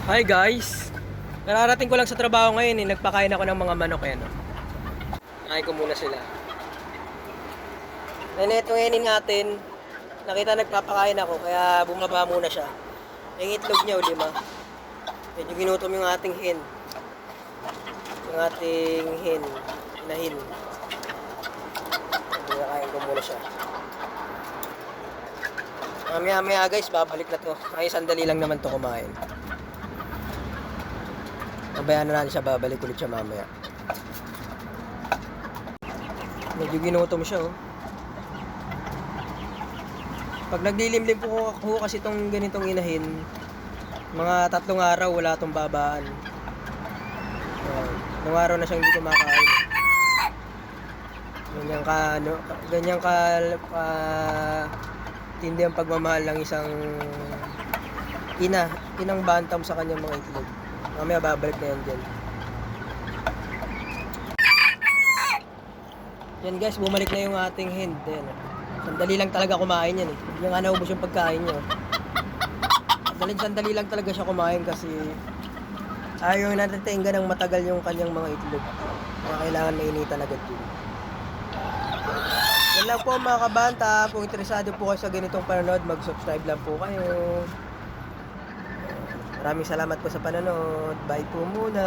Hi guys! Nararating ko lang sa trabaho ngayon eh. Nagpakain ako ng mga manok eh. No? Kain ko muna sila. Then itong enin natin, nakita nagpapakain ako kaya bumaba muna siya. Yung itlog niya o 5. Medyo ginutom yung ating hen. Yung ating hen. Inahin. Nakain ko muna siya. Mamaya guys, babalik na to. Ay, sandali lang naman to kumain. Mabayaan na natin siya, babalik ulit siya mamaya. Medyo ginutom siya oh. Pag naglilimlim po ako kasi itong ganitong inahin, mga 3 araw wala itong babaan. Nung araw na siyang hindi kumakain. Ganyan ka tindi ang pagmamahal ng isang inang bantam sa kanyang mga itlog. Mamaya babalik na yan dyan. Yan guys, bumalik na yung ating hen. Yan. Sandali lang talaga kumain yan eh. Hindi nga naubos yung pagkain niya. Sandali lang talaga siya kumain kasi ayaw natatingga ng matagal yung kanyang mga itlog. Kaya kailangan mainitan agad yun. Yan lang po mga kabanta. Kung interesado po kayo sa ganitong panonood, mag-subscribe lang po kayo. Maraming salamat po sa panonood. Bye po muna.